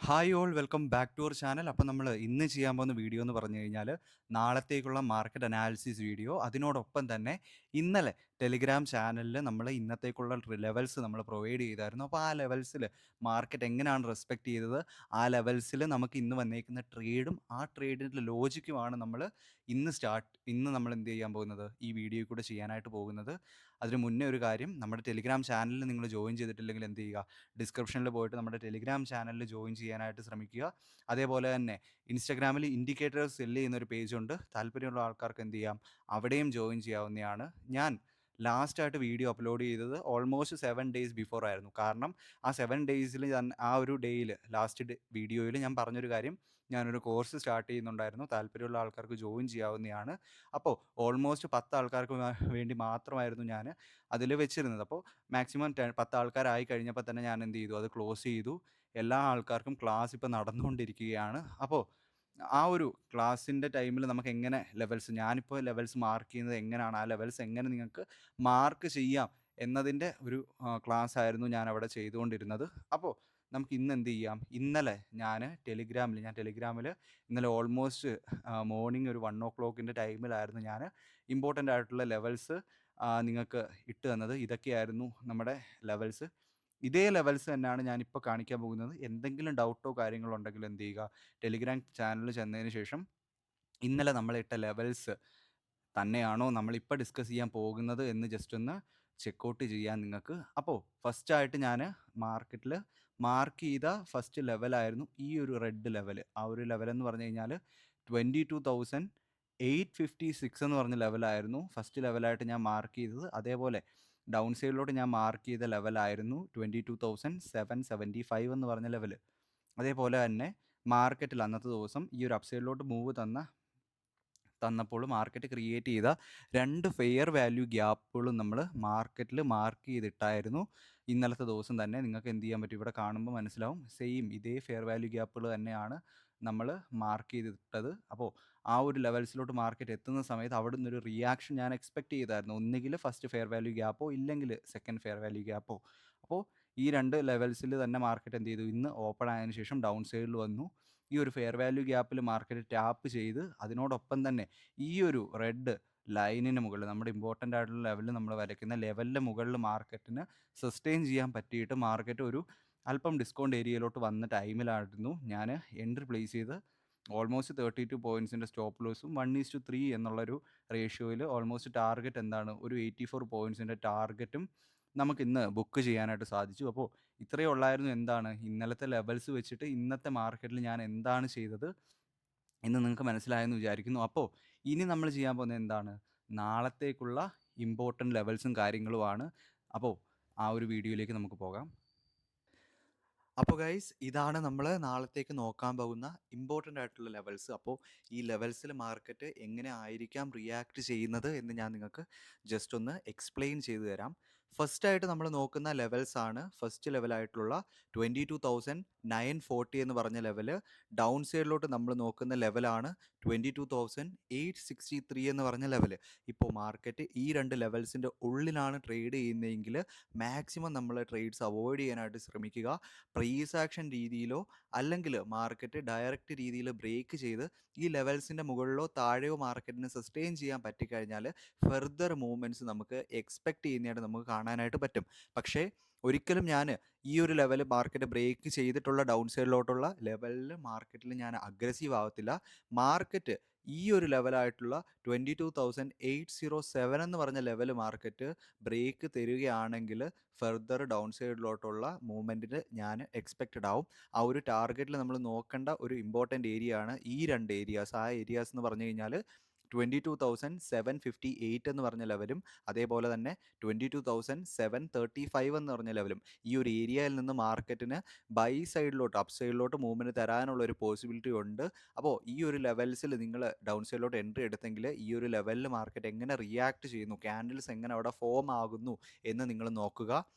Hi all welcome back to our channel. അപ്പോൾ നമ്മൾ ഇന്ന് ചെയ്യാൻ പോകുന്ന വീഡിയോ എന്ന് പറഞ്ഞു കഴിഞ്ഞാൽ നാളത്തേക്കുള്ള മാർക്കറ്റ് അനാലിസിസ് വീഡിയോ. അതിനോടൊപ്പം തന്നെ ഇന്നലെ ടെലിഗ്രാം ചാനലിൽ നമ്മൾ ഇന്നത്തേക്കുള്ള ലെവൽസ് നമ്മൾ പ്രൊവൈഡ് ചെയ്തായിരുന്നു. അപ്പോൾ ആ ലെവൽസിൽ മാർക്കറ്റ് എങ്ങനെയാണ് റെസ്പെക്റ്റ് ചെയ്തത്, ആ ലെവൽസിൽ നമുക്ക് ഇന്ന് വന്നേക്കുന്ന ട്രേഡും ആ ട്രേഡിൻ്റെ ലോജിക്കുമാണ് ഇന്ന് നമ്മൾ എന്ത് ചെയ്യാൻ പോകുന്നത്, ഈ വീഡിയോയിൽ കൂടെ ചെയ്യാനായിട്ട് പോകുന്നത്. അതിന് മുന്നേ ഒരു കാര്യം, നമ്മുടെ ടെലിഗ്രാം ചാനലിൽ നിങ്ങൾ ജോയിൻ ചെയ്തിട്ടില്ലെങ്കിൽ എന്ത് ചെയ്യുക, ഡിസ്ക്രിപ്ഷനിൽ പോയിട്ട് നമ്മുടെ ടെലിഗ്രാം ചാനലിൽ ജോയിൻ ചെയ്യാനായിട്ട് ശ്രമിക്കുക. അതേപോലെ തന്നെ ഇൻസ്റ്റാഗ്രാമിൽ ഇൻഡിക്കേറ്റർ സെല്ല് ചെയ്യുന്നൊരു പേജുണ്ട്. താല്പര്യമുള്ള ആൾക്കാർക്ക് എന്ത് ചെയ്യാം, അവിടെയും ജോയിൻ ചെയ്യാവുന്നതാണ്. ഞാൻ ലാസ്റ്റായിട്ട് വീഡിയോ അപ്ലോഡ് ചെയ്തത് ഓൾമോസ്റ്റ് 7 ഡേയ്സ് ബിഫോർ ആയിരുന്നു. കാരണം ആ 7 ഡേയ്സിൽ ആ ഒരു ഡേയിൽ വീഡിയോയിൽ ഞാൻ പറഞ്ഞൊരു കാര്യം, ഞാനൊരു കോഴ്സ് സ്റ്റാർട്ട് ചെയ്യുന്നുണ്ടായിരുന്നു. താല്പര്യമുള്ള ആൾക്കാർക്ക് ജോയിൻ ചെയ്യാവുന്നതാണ്. അപ്പോൾ ഓൾമോസ്റ്റ് 10 ആൾക്കാർക്ക് വേണ്ടി മാത്രമായിരുന്നു ഞാൻ അതിൽ വെച്ചിരുന്നത്. അപ്പോൾ മാക്സിമം 10 ആൾക്കാരായി കഴിഞ്ഞപ്പോൾ തന്നെ ഞാൻ എന്ത് ചെയ്തു, അത് ക്ലോസ് ചെയ്തു. എല്ലാ ആൾക്കാർക്കും ക്ലാസ് ഇപ്പോൾ നടന്നുകൊണ്ടിരിക്കുകയാണ്. അപ്പോൾ ആ ഒരു ക്ലാസ്സിൻ്റെ ടൈമിൽ നമുക്ക് എങ്ങനെ ഞാനിപ്പോൾ ലെവൽസ് മാർക്ക് ചെയ്യുന്നത് എങ്ങനെയാണ്, ആ ലെവൽസ് എങ്ങനെ നിങ്ങൾക്ക് മാർക്ക് ചെയ്യാം എന്നതിൻ്റെ ഒരു ക്ലാസ് ആയിരുന്നു ഞാൻ അവിടെ ചെയ്തുകൊണ്ടിരുന്നത്. അപ്പോൾ നമുക്ക് ഇന്ന് എന്ത് ചെയ്യാം, ഇന്നലെ ഞാൻ ടെലിഗ്രാമിൽ ഇന്നലെ ഓൾമോസ്റ്റ് മോർണിംഗ് ഒരു 1 o'clock ടൈമിലായിരുന്നു ഞാൻ ഇമ്പോർട്ടൻ്റ് ആയിട്ടുള്ള ലെവൽസ് നിങ്ങൾക്ക് ഇട്ട് തന്നത്. ഇതൊക്കെയായിരുന്നു നമ്മുടെ ലെവൽസ്. ഇതേ ലെവൽസ് തന്നെയാണ് ഞാനിപ്പോൾ കാണിക്കാൻ പോകുന്നത്. എന്തെങ്കിലും ഡൗട്ടോ കാര്യങ്ങളോ ഉണ്ടെങ്കിൽ എന്ത് ചെയ്യുക, ടെലിഗ്രാം ചാനലിൽ ചെന്നതിന് ശേഷം ഇന്നലെ നമ്മളിട്ട ലെവൽസ് തന്നെയാണോ നമ്മളിപ്പോൾ ഡിസ്കസ് ചെയ്യാൻ പോകുന്നത് എന്ന് ജസ്റ്റ് ഒന്ന് ചെക്കൗട്ട് ചെയ്യാൻ നിങ്ങൾക്ക്. അപ്പോൾ ഫസ്റ്റായിട്ട് ഞാൻ മാർക്കറ്റിൽ മാർക്ക് ചെയ്ത ഫസ്റ്റ് ലെവലായിരുന്നു ഈ ഒരു റെഡ് ലെവൽ. ആ ഒരു ലെവലെന്ന് പറഞ്ഞു കഴിഞ്ഞാൽ 22,856 എന്ന് പറഞ്ഞ ലെവലായിരുന്നു ഫസ്റ്റ് ലെവലായിട്ട് ഞാൻ മാർക്ക് ചെയ്തത്. അതേപോലെ ഡൗൺ സൈഡിലോട്ട് ഞാൻ മാർക്ക് ചെയ്ത ലെവലായിരുന്നു 22,775 എന്ന് പറഞ്ഞ ലെവൽ. അതേപോലെ തന്നെ മാർക്കറ്റിൽ അന്നത്തെ ദിവസം ഈ ഒരു അപ്സൈഡിലോട്ട് മൂവ് തന്നപ്പോൾ മാർക്കറ്റ് ക്രിയേറ്റ് ചെയ്ത 2 ഫെയർ വാല്യൂ ഗ്യാപ്പുകളും നമ്മൾ മാർക്കറ്റിൽ മാർക്ക് ചെയ്തിട്ടായിരുന്നു ഇന്നലത്തെ ദിവസം തന്നെ. നിങ്ങൾക്ക് എന്ത് ചെയ്യാൻ പറ്റും, ഇവിടെ കാണുമ്പോൾ മനസ്സിലാവും, സെയിം ഇതേ ഫെയർ വാല്യൂ ഗ്യാപ്പുകൾ തന്നെയാണ് നമ്മൾ മാർക്ക് ചെയ്തിട്ടത്. അപ്പോൾ ആ ഒരു ലെവൽസിലോട്ട് മാർക്കറ്റ് എത്തുന്ന സമയത്ത് അവിടെ നിന്നൊരു റിയാക്ഷൻ ഞാൻ എക്സ്പെക്റ്റ് ചെയ്തായിരുന്നു. ഒന്നുകിൽ ഫസ്റ്റ് ഫെയർ വാല്യൂ ഗ്യാപ്പോ ഇല്ലെങ്കിൽ സെക്കൻഡ് ഫെയർ വാല്യൂ ഗ്യാപ്പോ. അപ്പോൾ ഈ 2 ലെവൽസിൽ തന്നെ മാർക്കറ്റ് എന്ത് ചെയ്തു, ഇന്ന് ഓപ്പൺ ആയതിനു ശേഷം ഡൗൺ സൈഡിൽ വന്നു. ഈ ഒരു ഫെയർ വാല്യൂ ഗ്യാപ്പിൽ മാർക്കറ്റ് ടാപ്പ് ചെയ്ത് അതിനോടൊപ്പം തന്നെ ഈ ഒരു റെഡ് ലൈനിന് മുകളിൽ നമ്മുടെ ഇമ്പോർട്ടൻ്റ് ആയിട്ടുള്ള ലെവലിൽ നമ്മൾ വരയ്ക്കുന്ന ലെവലിൻ്റെ മുകളിൽ മാർക്കറ്റിന് സസ്റ്റെയിൻ ചെയ്യാൻ പറ്റിയിട്ട് മാർക്കറ്റ് ഒരു അല്പം ഡിസ്കൗണ്ട് ഏരിയയിലോട്ട് വന്ന ടൈമിലായിരുന്നു ഞാൻ എൻട്രി പ്ലേസ് ചെയ്ത് ഓൾമോസ്റ്റ് 32 പോയിൻറ്റ്സിൻ്റെ സ്റ്റോപ്പ് ലോസും 1:3 എന്നുള്ളൊരു റേഷ്യോയിൽ ഓൾമോസ്റ്റ് ടാർഗറ്റ് എന്താണ്, ഒരു 84 പോയിൻറ്റ്സിൻ്റെ ടാർഗറ്റും നമുക്കിന്ന് ബുക്ക് ചെയ്യാനായിട്ട് സാധിച്ചു. അപ്പോൾ ഇത്രയേ ഉള്ളായിരുന്നു എന്താണ് ഇന്നലത്തെ ലെവൽസ് വെച്ചിട്ട് ഇന്നത്തെ മാർക്കറ്റിൽ ഞാൻ എന്താണ് ചെയ്തത് എന്ന് നിങ്ങൾക്ക് മനസ്സിലായെന്ന് വിചാരിക്കുന്നു. അപ്പോൾ ഇനി നമ്മൾ ചെയ്യാൻ പോകുന്നത് എന്താണ്, നാളത്തേക്കുള്ള ഇമ്പോർട്ടൻ്റ് ലെവൽസും കാര്യങ്ങളുമാണ്. അപ്പോൾ ആ ഒരു വീഡിയോയിലേക്ക് നമുക്ക് പോകാം. അപ്പോൾ ഗൈസ്, ഇതാണ് നമ്മൾ നാളത്തേക്ക് നോക്കാൻ പോകുന്ന ഇമ്പോർട്ടൻ്റ് ആയിട്ടുള്ള ലെവൽസ്. അപ്പോൾ ഈ ലെവൽസിൽ മാർക്കറ്റ് എങ്ങനെ ആയിരിക്കാം റിയാക്ട് ചെയ്യുന്നത് എന്ന് ഞാൻ നിങ്ങൾക്ക് ജസ്റ്റ് ഒന്ന് എക്സ്പ്ലെയിൻ ചെയ്തു തരാം. ഫസ്റ്റായിട്ട് നമ്മൾ നോക്കുന്ന ലെവൽസാണ് ഫസ്റ്റ് ലെവലായിട്ടുള്ള 22,940 എന്ന് പറഞ്ഞ ലെവല്. ഡൗൺ സൈഡിലോട്ട് നമ്മൾ നോക്കുന്ന ലെവലാണ് 22,863 എന്ന് പറഞ്ഞ ലെവല്. ഇപ്പോൾ മാർക്കറ്റ് ഈ 2 ലെവൽസിൻ്റെ ഉള്ളിലാണ് ട്രേഡ് ചെയ്യുന്നതെങ്കിൽ മാക്സിമം നമ്മൾ ട്രേഡ്സ് അവോയ്ഡ് ചെയ്യാനായിട്ട് ശ്രമിക്കുക. പ്രൈസ് ആക്ഷൻ രീതിയിലോ അല്ലെങ്കിൽ മാർക്കറ്റ് ഡയറക്റ്റ് രീതിയിൽ ബ്രേക്ക് ചെയ്ത് ഈ ലെവൽസിൻ്റെ മുകളിലോ താഴെയോ മാർക്കറ്റിന് സസ്റ്റെയിൻ ചെയ്യാൻ പറ്റിക്കഴിഞ്ഞാൽ ഫെർദർ മൂവ്മെൻറ്റ്സ് നമുക്ക് എക്സ്പെക്റ്റ് ചെയ്യുന്നതായിട്ട് നമുക്ക് കാണാനായിട്ട് പറ്റും. പക്ഷേ ഒരിക്കലും ഞാൻ ഈ ഒരു ലെവൽ മാർക്കറ്റ് ബ്രേക്ക് ചെയ്തിട്ടുള്ള ഡൗൺ സൈഡിലോട്ടുള്ള ലെവലിൽ മാർക്കറ്റിൽ ഞാൻ അഗ്രസീവ് ആവത്തില്ല. മാർക്കറ്റ് ഈ ഒരു ലെവലായിട്ടുള്ള 22,807 എന്ന് പറഞ്ഞ ലെവൽ മാർക്കറ്റ് ബ്രേക്ക് തരികയാണെങ്കിൽ ഫെർദർ ഡൗൺ സൈഡിലോട്ടുള്ള മൂവ്മെൻറ്റിന് ഞാൻ എക്സ്പെക്റ്റഡ് ആവും. ആ ഒരു ടാർഗറ്റിൽ നമ്മൾ നോക്കേണ്ട ഒരു ഇമ്പോർട്ടൻ്റ് ഏരിയ ആണ് ഈ 2 ഏരിയാസ്. ആ ഏരിയാസ് എന്ന് പറഞ്ഞു കഴിഞ്ഞാൽ 22,758 എന്ന് പറഞ്ഞ ലെവലും അതേപോലെ തന്നെ 22,735 എന്ന് പറഞ്ഞ ലെവലും. ഈ ഒരു ഏരിയയിൽ നിന്ന് മാർക്കറ്റിന് ബൈ സൈഡിലോട്ട് അപ്പ് സൈഡിലോട്ട് മൂവ്മെൻറ്റ് തരാനുള്ള ഒരു പോസിബിലിറ്റി ഉണ്ട്. അപ്പോൾ ഈ ഒരു ലെവൽസിൽ നിങ്ങൾ ഡൗൺ സൈഡിലോട്ട് എൻട്രി എടുത്തെങ്കിൽ ഈ ഒരു ലെവലിൽ മാർക്കറ്റ് എങ്ങനെ റിയാക്ട് ചെയ്യുന്നു, ക്യാൻഡിൽസ് എങ്ങനെ അവിടെ ഫോം ആകുന്നു എന്ന് നിങ്ങൾ നോക്കുക.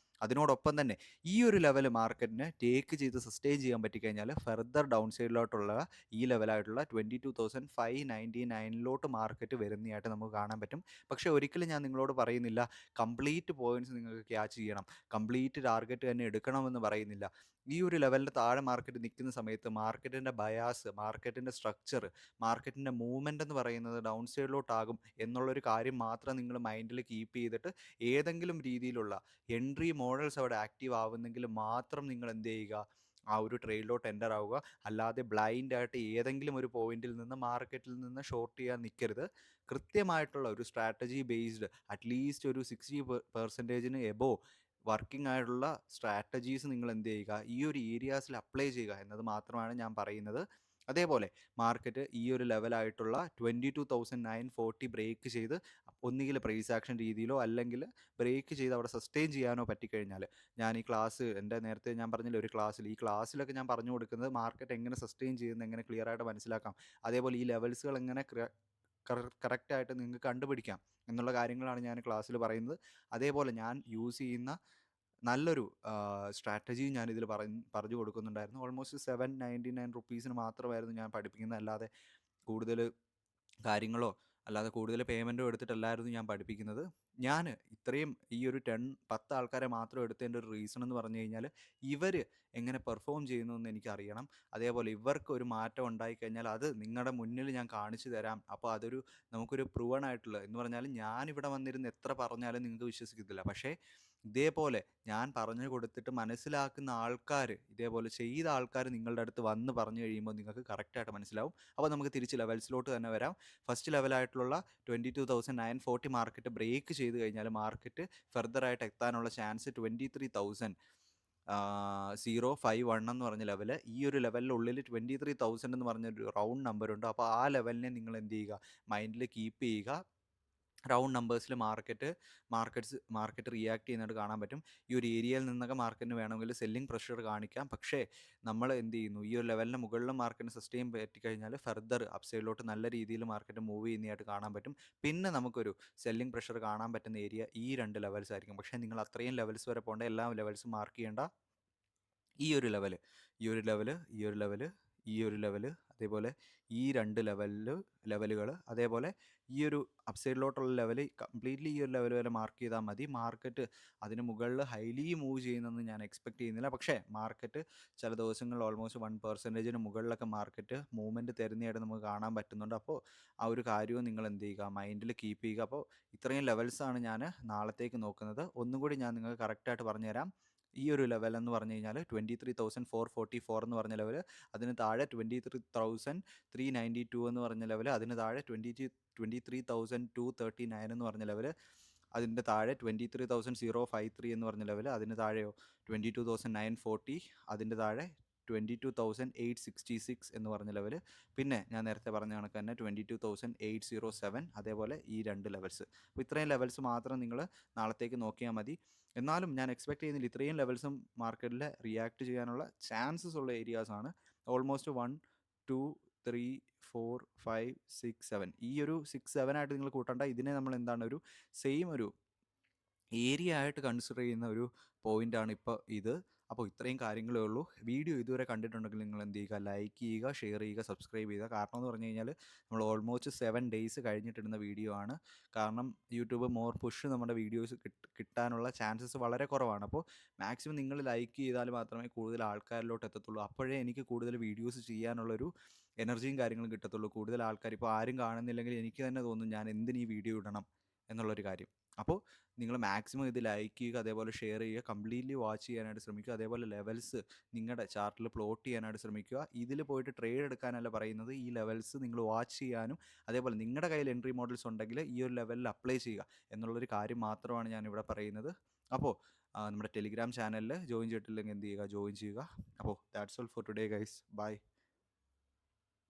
അതിനോടൊപ്പം തന്നെ ഈ ഒരു ലെവൽ മാർക്കറ്റിനെ ടേക്ക് ചെയ്ത് സസ്റ്റെയിൻ ചെയ്യാൻ പറ്റിക്കഴിഞ്ഞാൽ ഫർദർ ഡൗൺ സൈഡിലോട്ടുള്ള ഈ ലെവലായിട്ടുള്ള 22,599 മാർക്കറ്റ് വരുന്നതായിട്ട് നമുക്ക് കാണാൻ പറ്റും. പക്ഷേ ഒരിക്കലും ഞാൻ നിങ്ങളോട് പറയുന്നില്ല കംപ്ലീറ്റ് പോയിന്റ്സ് നിങ്ങൾക്ക് ക്യാച്ച് ചെയ്യണം, കംപ്ലീറ്റ് ടാർഗറ്റ് തന്നെ എടുക്കണമെന്ന് പറയുന്നില്ല. ഈ ഒരു ലെവലിൻ്റെ താഴെ മാർക്കറ്റ് നിൽക്കുന്ന സമയത്ത് മാർക്കറ്റിൻ്റെ ബയാസ്, മാർക്കറ്റിൻ്റെ സ്ട്രക്ചർ, മാർക്കറ്റിൻ്റെ മൂവ്മെൻ്റ് എന്ന് പറയുന്നത് ഡൗൺ സൈഡിലോട്ടാകും എന്നുള്ളൊരു കാര്യം മാത്രം നിങ്ങൾ മൈൻഡിൽ കീപ്പ് ചെയ്തിട്ട് ഏതെങ്കിലും രീതിയിലുള്ള എൻട്രി മോഡൽസ് അവിടെ ആക്റ്റീവ് ആവുന്നെങ്കിൽ മാത്രം നിങ്ങൾ എന്ത് ചെയ്യുക, ആ ഒരു ട്രേഡിലോട്ട് എൻ്റർ ആവുക. അല്ലാതെ ബ്ലൈൻഡ് ആയിട്ട് ഏതെങ്കിലും ഒരു പോയിന്റിൽ നിന്ന് മാർക്കറ്റിൽ നിന്ന് ഷോർട്ട് ചെയ്യാൻ നിൽക്കരുത്. കൃത്യമായിട്ടുള്ള ഒരു സ്ട്രാറ്റജി ബേസ്ഡ് അറ്റ്ലീസ്റ്റ് ഒരു 60% എബോവ് വർക്കിംഗ് ആയിട്ടുള്ള സ്ട്രാറ്റജീസ് നിങ്ങൾ എന്ത് ചെയ്യുക, ഈ ഒരു ഏരിയാസിൽ അപ്ലൈ ചെയ്യുക എന്നത് മാത്രമാണ് ഞാൻ പറയുന്നത്. അതേപോലെ മാർക്കറ്റ് ഈ ഒരു ലെവലായിട്ടുള്ള 22,940 ബ്രേക്ക് ചെയ്ത് ഒന്നുകിൽ പ്രൈസ് ആക്ഷൻ രീതിയിലോ അല്ലെങ്കിൽ ബ്രേക്ക് ചെയ്ത് അവിടെ സസ്റ്റെയിൻ ചെയ്യാനോ പറ്റിക്കഴിഞ്ഞാൽ, ഞാൻ ഈ ക്ലാസ് എൻ്റെ നേരത്തെ ഞാൻ പറഞ്ഞില്ല ഒരു ക്ലാസ്സിൽ, ഈ ക്ലാസ്സിലൊക്കെ ഞാൻ പറഞ്ഞു കൊടുക്കുന്നത് മാർക്കറ്റ് എങ്ങനെ സസ്റ്റെയിൻ ചെയ്യുന്നത് എങ്ങനെ ക്ലിയർ ആയിട്ട് മനസ്സിലാക്കാം, അതേപോലെ ഈ ലെവൽസുകൾ എങ്ങനെ കറക്റ്റായിട്ട് നിങ്ങൾക്ക് കണ്ടുപിടിക്കാം എന്നുള്ള കാര്യങ്ങളാണ് ഞാൻ ക്ലാസ്സിൽ പറയുന്നത്. അതേപോലെ ഞാൻ യൂസ് ചെയ്യുന്ന നല്ലൊരു സ്ട്രാറ്റജി ഞാനിതിൽ പറഞ്ഞു കൊടുക്കുന്നുണ്ടായിരുന്നു. ഓൾമോസ്റ്റ് 799 റുപ്പീസിന് മാത്രമായിരുന്നു ഞാൻ പഠിപ്പിക്കുന്നത്. അല്ലാതെ കൂടുതൽ കാര്യങ്ങളോ അല്ലാതെ കൂടുതൽ പേയ്മെൻറ്റോ എടുത്തിട്ടല്ലായിരുന്നു ഞാൻ പഠിപ്പിക്കുന്നത്. ഞാൻ ഇത്രയും ഈ ഒരു 10 ആൾക്കാരെ മാത്രം എടുത്തതിൻ്റെ ഒരു റീസൺ എന്ന് പറഞ്ഞു കഴിഞ്ഞാൽ ഇവർ എങ്ങനെ പെർഫോം ചെയ്യുന്നു എന്ന് എനിക്കറിയണം. അതേപോലെ ഇവർക്ക് ഒരു മാറ്റം ഉണ്ടായിക്കഴിഞ്ഞാൽ അത് നിങ്ങളുടെ മുന്നിൽ ഞാൻ കാണിച്ചു തരാം. അപ്പോൾ അതൊരു നമുക്കൊരു പ്രൂവൺ ആയിട്ടുള്ള എന്ന് പറഞ്ഞാൽ ഞാനിവിടെ വന്നിരുന്ന് എത്ര പറഞ്ഞാലും നിങ്ങൾക്ക് വിശ്വസിക്കത്തില്ല. പക്ഷേ ഇതേപോലെ ഞാൻ പറഞ്ഞു കൊടുത്തിട്ട് മനസ്സിലാക്കുന്ന ആൾക്കാർ, ഇതേപോലെ ചെയ്ത ആൾക്കാർ നിങ്ങളുടെ അടുത്ത് വന്ന് പറഞ്ഞു കഴിയുമ്പോൾ നിങ്ങൾക്ക് കറക്റ്റായിട്ട് മനസ്സിലാവും. അപ്പോൾ നമുക്ക് തിരിച്ച് ലെവൽസിലോട്ട് തന്നെ വരാം. ഫസ്റ്റ് ലെവലായിട്ടുള്ള 22,940 മാർക്കറ്റ് ബ്രേക്ക് ചെയ്ത് കഴിഞ്ഞാൽ മാർക്കറ്റ് ഫർദറായിട്ട് എത്താനുള്ള ചാൻസ് 23,051 എന്ന് പറഞ്ഞ ലെവല്, ഈ ഒരു ലെവലിനുള്ളിൽ 23,000 എന്ന് പറഞ്ഞൊരു റൗണ്ട് നമ്പറുണ്ട്. അപ്പോൾ ആ ലെവലിനെ നിങ്ങൾ എന്ത് ചെയ്യുക, മൈൻഡിൽ കീപ്പ് ചെയ്യുക. റൗണ്ട് നമ്പേഴ്സിൽ മാർക്കറ്റ് റിയാക്ട് ചെയ്യുന്നതായിട്ട് കാണാൻ പറ്റും. ഈ ഒരു ഏരിയയിൽ നിന്നൊക്കെ മാർക്കറ്റിന് വേണമെങ്കിൽ സെല്ലിംഗ് പ്രഷർ കാണിക്കാം. പക്ഷേ നമ്മൾ എന്ത് ചെയ്യുന്നു, ഈ ഒരു ലെവലിന് മുകളിലും മാർക്കറ്റിന് സസ്റ്റെയിൻ പറ്റിക്കഴിഞ്ഞാൽ ഫർദർ അപ്സൈഡിലോട്ട് നല്ല രീതിയിൽ മാർക്കറ്റ് മൂവ് ചെയ്യുന്നതായിട്ട് കാണാൻ പറ്റും. പിന്നെ നമുക്കൊരു സെല്ലിംഗ് പ്രഷർ കാണാൻ പറ്റുന്ന ഏരിയ ഈ 2 ലെവൽസ് ആയിരിക്കും. പക്ഷേ നിങ്ങൾ അത്രയും ലെവൽസ് വരെ പോകേണ്ട, എല്ലാ ലെവൽസും മാർക്ക് ചെയ്യേണ്ട. ഈ ഒരു ലെവല്, ഈ ഒരു ലെവല്, ഈ ഒരു ലെവല്, ഈ ഒരു ലെവല്, അതേപോലെ ഈ 2 ലെവലുകൾ, അതേപോലെ ഈ ഒരു അപ്സൈഡിലോട്ടുള്ള ലെവല് കംപ്ലീറ്റ്ലി ഈ ഒരു ലെവൽ വരെ മാർക്ക് ചെയ്താൽ മതി. മാർക്കറ്റ് അതിന് മുകളിൽ ഹൈലി മൂവ് ചെയ്യുന്നതെന്ന് ഞാൻ എക്സ്പെക്ട് ചെയ്യുന്നില്ല. പക്ഷേ മാർക്കറ്റ് ചില ദിവസങ്ങളിൽ ഓൾമോസ്റ്റ് 1% മുകളിലൊക്കെ മാർക്കറ്റ് മൂവ്മെൻറ്റ് തരുന്നതായിട്ട് നമുക്ക് കാണാൻ പറ്റുന്നുണ്ട്. അപ്പോൾ ആ ഒരു കാര്യവും നിങ്ങൾ എന്ത് ചെയ്യുക, മൈൻഡിൽ കീപ്പ് ചെയ്യുക. അപ്പോൾ ഇത്രയും ലെവൽസാണ് ഞാൻ നാളത്തേക്ക് നോക്കുന്നത്. ഒന്നുകൂടി ഞാൻ നിങ്ങൾക്ക് കറക്റ്റായിട്ട് പറഞ്ഞുതരാം. ഈ ഒരു ലെവൽ എന്ന് പറഞ്ഞു കഴിഞ്ഞാൽ 23,444 എന്ന് പറഞ്ഞ ലെവൽ, അതിന് താഴെ 23,392 എന്ന് പറഞ്ഞ ലെവൽ, അതിന് താഴെ 23,239 എന്ന് പറഞ്ഞ ലെവൽ, അതിൻ്റെ താഴെ 23,053 എന്ന് പറഞ്ഞ ലെവൽ, അതിന് താഴെയോ 22,940, അതിൻ്റെ താഴെ 22,866 എന്ന് പറഞ്ഞ ലെവൽ, പിന്നെ ഞാൻ നേരത്തെ പറഞ്ഞ കണക്ക് തന്നെ 22,807, അതേപോലെ ഈ 2 ലെവൽസ്. അപ്പോൾ ഇത്രയും ലെവൽസ് മാത്രം നിങ്ങൾ നാളത്തേക്ക് നോക്കിയാൽ മതി. എന്നാലും ഞാൻ എക്സ്പെക്ട് ചെയ്യുന്നില്ല ഇത്രയും ലെവൽസും മാർക്കറ്റിൽ റിയാക്ട് ചെയ്യാനുള്ള ചാൻസസ് ഉള്ള ഏരിയാസാണ്. ഓൾമോസ്റ്റ് 1 2 3 4 5 6 7, ഈ ഒരു 6 7 ആയിട്ട് നിങ്ങൾ കൂട്ടണ്ട. ഇതിനെ നമ്മൾ എന്താണ് ഒരു സെയിം ഒരു ഏരിയ ആയിട്ട് കൺസിഡർ ചെയ്യുന്ന ഒരു പോയിൻ്റാണ് ഇപ്പോൾ ഇത്. അപ്പോൾ ഇത്രയും കാര്യങ്ങളേ ഉള്ളൂ. വീഡിയോ ഇതുവരെ കണ്ടിട്ടുണ്ടെങ്കിൽ നിങ്ങൾ എന്ത് ചെയ്യുക, ലൈക്ക് ചെയ്യുക, ഷെയർ ചെയ്യുക, സബ്സ്ക്രൈബ് ചെയ്യുക. കാരണം എന്ന് പറഞ്ഞു കഴിഞ്ഞാൽ നമ്മൾ ഓൾമോസ്റ്റ് 7 ഡേയ്സ് കഴിഞ്ഞിട്ടിടുന്ന വീഡിയോ ആണ്. കാരണം യൂട്യൂബ് മോർ പുഷ് നമ്മുടെ വീഡിയോസ് കിട്ടാനുള്ള ചാൻസസ് വളരെ കുറവാണ്. അപ്പോൾ മാക്സിമം നിങ്ങൾ ലൈക്ക് ചെയ്താൽ മാത്രമേ കൂടുതൽ ആൾക്കാരിലോട്ട് എത്തത്തുള്ളൂ. അപ്പോഴേ എനിക്ക് കൂടുതൽ വീഡിയോസ് ചെയ്യാനുള്ളൊരു എനർജിയും കാര്യങ്ങളും കിട്ടത്തുള്ളൂ. കൂടുതൽ ആൾക്കാർ ഇപ്പോൾ ആരും കാണുന്നില്ലെങ്കിൽ എനിക്ക് തന്നെ തോന്നും ഞാൻ എന്തിന് ഈ വീഡിയോ ഇടണം എന്നുള്ളൊരു കാര്യം. അപ്പോൾ നിങ്ങൾ മാക്സിമം ഇത് ലൈക്ക് ചെയ്യുക, അതേപോലെ ഷെയർ ചെയ്യുക, കംപ്ലീറ്റ്ലി വാച്ച് ചെയ്യാനായിട്ട് ശ്രമിക്കുക. അതേപോലെ ലെവൽസ് നിങ്ങളുടെ ചാർട്ടിൽ പ്ലോട്ട് ചെയ്യാനായിട്ട് ശ്രമിക്കുക. ഇതിൽ പോയിട്ട് ട്രേഡ് എടുക്കാനല്ല പറയുന്നത്, ഈ ലെവൽസ് നിങ്ങൾ വാച്ച് ചെയ്യാനും അതേപോലെ നിങ്ങളുടെ കയ്യിൽ എൻട്രി മോഡൽസ് ഉണ്ടെങ്കിൽ ഈ ഒരു ലെവലിൽ അപ്ലൈ ചെയ്യുക എന്നുള്ളൊരു കാര്യം മാത്രമാണ് ഞാനിവിടെ പറയുന്നത്. അപ്പോൾ നമ്മുടെ ടെലിഗ്രാം ചാനലിൽ ജോയിൻ ചെയ്തിട്ടില്ലെങ്കിൽ എന്ത് ചെയ്യുക, ജോയിൻ ചെയ്യുക. അപ്പോൾ that's all for today guys. By.